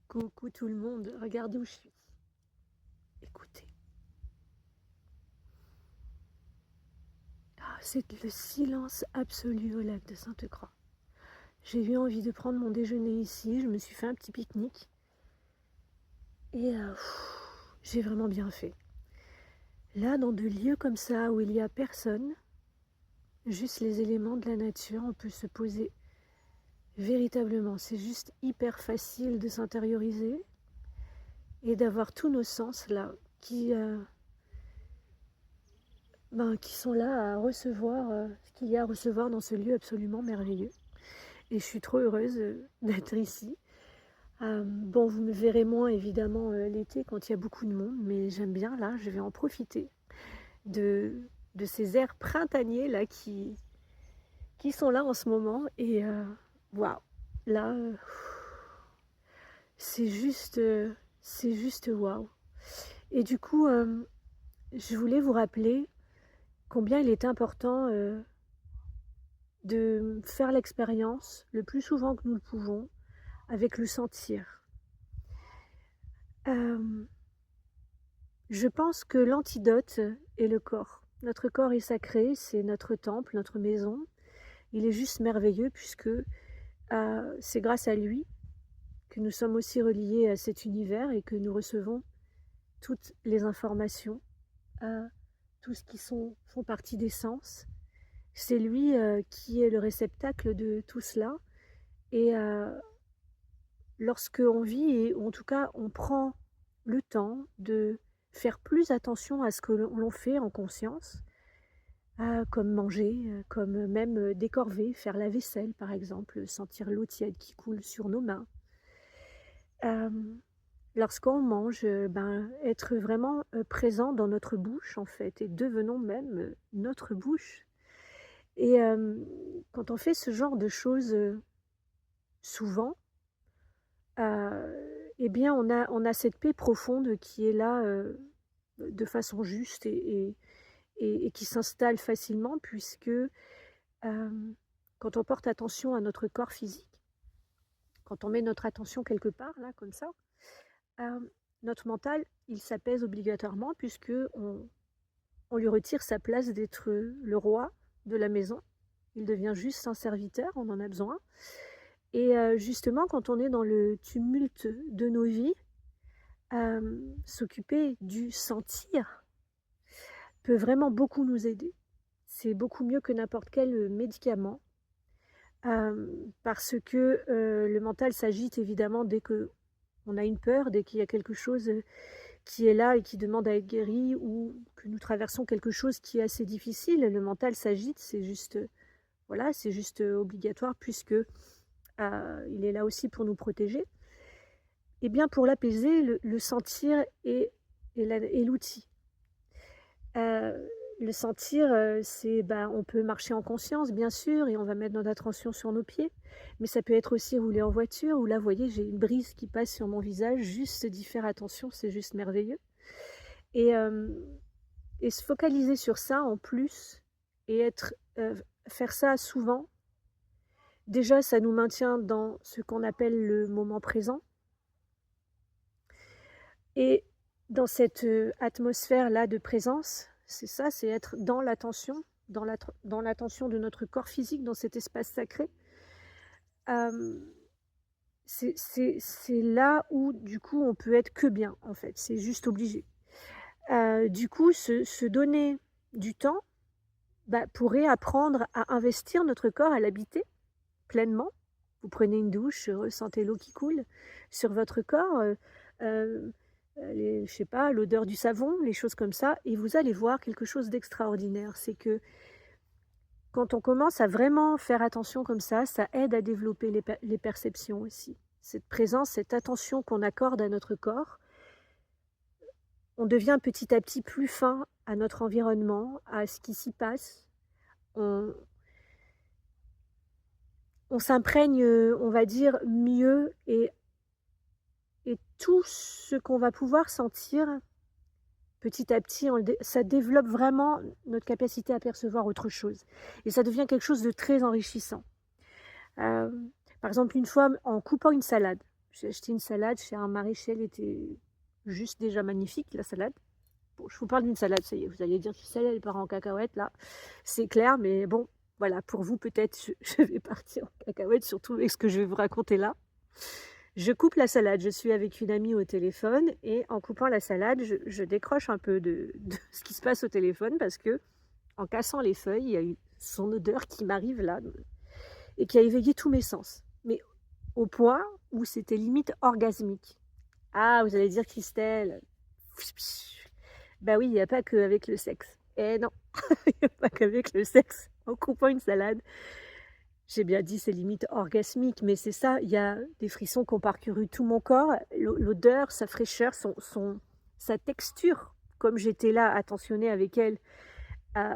Coucou tout le monde, regardez où je suis. Écoutez. Ah, c'est le silence absolu au lac de Sainte-Croix. J'ai eu envie de prendre mon déjeuner ici, je me suis fait un petit pique-nique. Et j'ai vraiment bien fait. Là, dans des lieux comme ça où il n'y a personne, juste les éléments de la nature, on peut se poser véritablement. C'est juste hyper facile de s'intérioriser et d'avoir tous nos sens là qui sont là à recevoir ce qu'il y a à recevoir dans ce lieu absolument merveilleux. Et je suis trop heureuse d'être ici. Bon, vous me verrez moins évidemment l'été quand il y a beaucoup de monde, mais j'aime bien là, je vais en profiter de, de ces airs printaniers là qui sont là en ce moment. Et waouh, là, c'est juste waouh. Et du coup, je voulais vous rappeler combien il est important de faire l'expérience le plus souvent que nous le pouvons avec le sentir. Je pense que l'antidote est le corps. Notre corps est sacré, c'est notre temple, notre maison. Il est juste merveilleux puisque c'est grâce à lui que nous sommes aussi reliés à cet univers et que nous recevons toutes les informations, tout ce qui font partie des sens. C'est lui qui est le réceptacle de tout cela. Et lorsque on vit, et en tout cas on prend le temps de faire plus attention à ce que l'on fait en conscience, comme manger, comme même décorver, faire la vaisselle par exemple, sentir l'eau tiède qui coule sur nos mains. Lorsqu'on mange, être vraiment présent dans notre bouche en fait, et devenons même notre bouche. Et quand on fait ce genre de choses souvent, eh bien on a cette paix profonde qui est là de façon juste et qui s'installe facilement puisque quand on porte attention à notre corps physique, quand on met notre attention quelque part, là, comme ça, notre mental, il s'apaise obligatoirement puisque on lui retire sa place d'être le roi de la maison. Il devient juste un serviteur, on en a besoin. Et justement, quand on est dans le tumulte de nos vies, s'occuper du sentir peut vraiment beaucoup nous aider. C'est beaucoup mieux que n'importe quel médicament parce que le mental s'agite évidemment dès qu'on a une peur, dès qu'il y a quelque chose qui est là et qui demande à être guéri ou que nous traversons quelque chose qui est assez difficile. Le mental s'agite, c'est juste, voilà, c'est juste obligatoire puisque il est là aussi pour nous protéger. Et bien pour l'apaiser, le sentir est l'outil. Le sentir, c'est, on peut marcher en conscience, bien sûr, et on va mettre notre attention sur nos pieds, mais ça peut être aussi rouler en voiture, où là, vous voyez, j'ai une brise qui passe sur mon visage, juste d'y faire attention, c'est juste merveilleux. Et se focaliser sur ça en plus, et faire ça souvent, déjà, ça nous maintient dans ce qu'on appelle le moment présent. Et dans cette atmosphère-là de présence, c'est ça, c'est être dans l'attention, dans l'attention de notre corps physique, dans cet espace sacré. C'est là où, du coup, on peut être que bien, en fait. C'est juste obligé. Du coup, se donner du temps pour réapprendre à investir notre corps, à l'habiter pleinement. Vous prenez une douche, ressentez l'eau qui coule sur votre corps, je sais pas, l'odeur du savon, les choses comme ça, et vous allez voir quelque chose d'extraordinaire. C'est que quand on commence à vraiment faire attention comme ça aide à développer les perceptions aussi. Cette présence, cette attention qu'on accorde à notre corps, on devient petit à petit plus fin à notre environnement, à ce qui s'y passe. On s'imprègne, on va dire, mieux et tout ce qu'on va pouvoir sentir petit à petit, ça développe vraiment notre capacité à percevoir autre chose. Et ça devient quelque chose de très enrichissant. Par exemple, une fois, en coupant une salade, J'ai acheté une salade chez un maraîcher, elle était juste déjà magnifique, la salade. Bon, je vous parle d'une salade, ça y est, vous allez dire que celle, elle part en cacahuète, là. C'est clair, mais bon, voilà, pour vous, peut-être, je vais partir en cacahuète, surtout avec ce que je vais vous raconter là. Je coupe la salade, je suis avec une amie au téléphone, et en coupant la salade, je décroche un peu de ce qui se passe au téléphone, parce que en cassant les feuilles, il y a eu son odeur qui m'arrive là, et qui a éveillé tous mes sens. Mais au point où c'était limite orgasmique. Ah, vous allez dire, Christelle, bah oui, il n'y a pas qu'avec le sexe. Eh non, il n'y a pas qu'avec le sexe. En coupant une salade, j'ai bien dit c'est limite orgasmique, mais c'est ça, il y a des frissons qui ont parcouru tout mon corps, l'odeur, sa fraîcheur, sa texture, comme j'étais là attentionnée avec elle,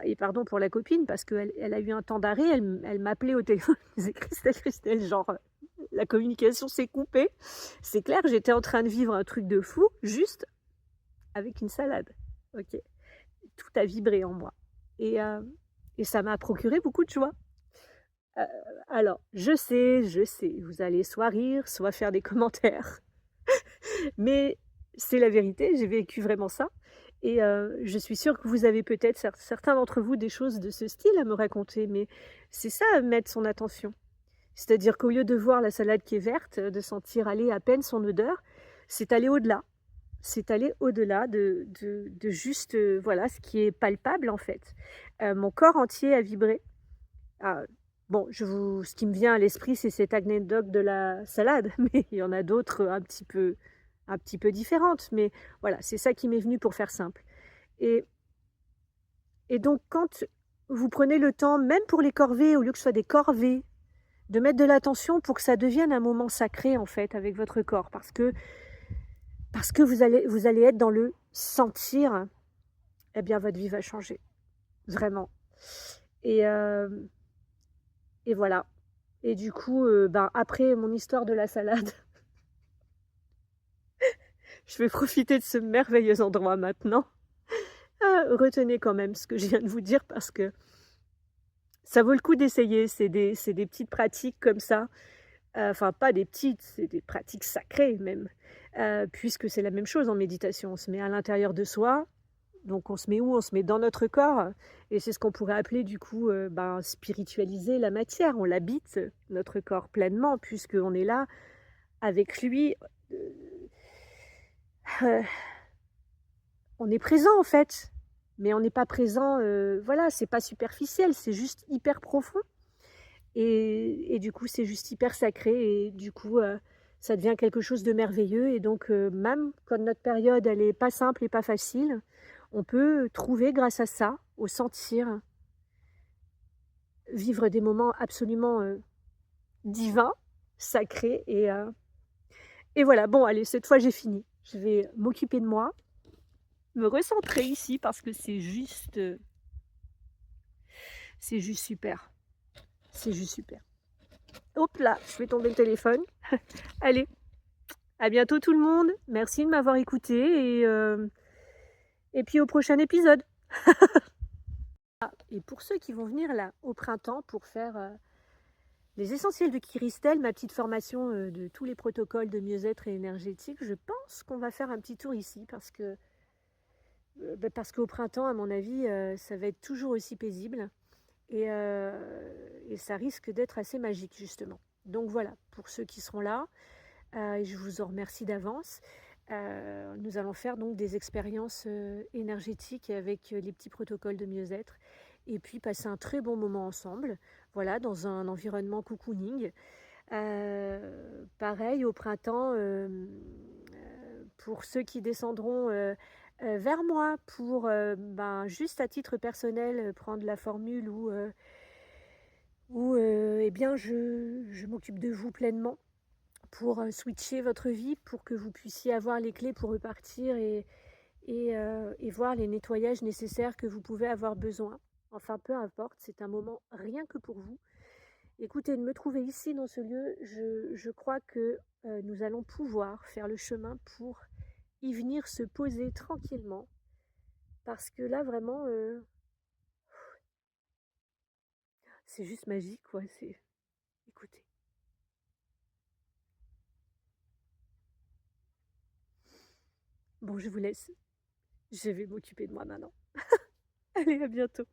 et pardon pour la copine, parce qu'elle a eu un temps d'arrêt, elle m'appelait au téléphone, elle disait Christelle, Christelle, genre la communication s'est coupée. C'est clair, j'étais en train de vivre un truc de fou, juste avec une salade. Ok, tout a vibré en moi. Et ça m'a procuré beaucoup de joie. Euh, alors, je sais, vous allez soit rire, soit faire des commentaires. Mais c'est la vérité, j'ai vécu vraiment ça. Et je suis sûre que vous avez peut-être, certains d'entre vous, des choses de ce style à me raconter. Mais c'est ça, mettre son attention. C'est-à-dire qu'au lieu de voir la salade qui est verte, de sentir aller à peine son odeur, c'est aller au-delà. C'est aller au-delà de juste, voilà, ce qui est palpable en fait. Mon corps entier a vibré. Ah, bon, ce qui me vient à l'esprit, c'est cette anecdote de la salade, mais il y en a d'autres un petit peu différentes. Mais voilà, c'est ça qui m'est venu pour faire simple. Et, et donc, quand vous prenez le temps, même pour les corvées, au lieu que ce soit des corvées, de mettre de l'attention pour que ça devienne un moment sacré, en fait, avec votre corps, parce que vous allez être dans le sentir, eh bien, votre vie va changer, vraiment. Et, euh, et voilà. Et du coup, ben, après mon histoire de la salade, je vais profiter de ce merveilleux endroit maintenant. Ah, retenez quand même ce que je viens de vous dire parce que ça vaut le coup d'essayer. C'est des petites pratiques comme ça. Enfin, pas des petites, c'est des pratiques sacrées même. Puisque c'est la même chose en méditation. On se met à l'intérieur de soi. Donc on se met où? On se met dans notre corps. Et c'est ce qu'on pourrait appeler du coup ben, spiritualiser la matière. On l'habite, notre corps, pleinement, puisqu'on est là avec lui. Euh, on est présent en fait. Mais on n'est pas présent, voilà, c'est pas superficiel, c'est juste hyper profond. Et du coup, c'est juste hyper sacré. Et du coup, ça devient quelque chose de merveilleux. Et donc, même quand notre période, elle est pas simple et pas facile, on peut trouver, grâce à ça, au sentir, vivre des moments absolument divins, sacrés. Et voilà, bon, allez, cette fois, j'ai fini. Je vais m'occuper de moi, me recentrer ici parce que c'est juste super. C'est juste super. Hop là, je vais tomber le téléphone. Allez, à bientôt tout le monde. Merci de m'avoir écouté et puis au prochain épisode. Ah, et pour ceux qui vont venir là au printemps pour faire les essentiels de Kiristel, ma petite formation de tous les protocoles de mieux-être et énergétique, je pense qu'on va faire un petit tour ici parce qu'au printemps, à mon avis, ça va être toujours aussi paisible et ça risque d'être assez magique justement. Donc voilà, pour ceux qui seront là, je vous en remercie d'avance. Nous allons faire donc des expériences énergétiques avec les petits protocoles de mieux-être et puis passer un très bon moment ensemble, voilà, dans un environnement cocooning. Pareil, au printemps, pour ceux qui descendront vers moi pour, ben, juste à titre personnel, prendre la formule où eh bien, je m'occupe de vous pleinement pour switcher votre vie, pour que vous puissiez avoir les clés pour repartir et voir les nettoyages nécessaires que vous pouvez avoir besoin. Enfin, peu importe, c'est un moment rien que pour vous. Écoutez, de me trouver ici dans ce lieu, je crois que nous allons pouvoir faire le chemin pour y venir se poser tranquillement. Parce que là, vraiment, c'est juste magique, quoi. Écoutez. Bon, je vous laisse. Je vais m'occuper de moi maintenant. Allez, à bientôt.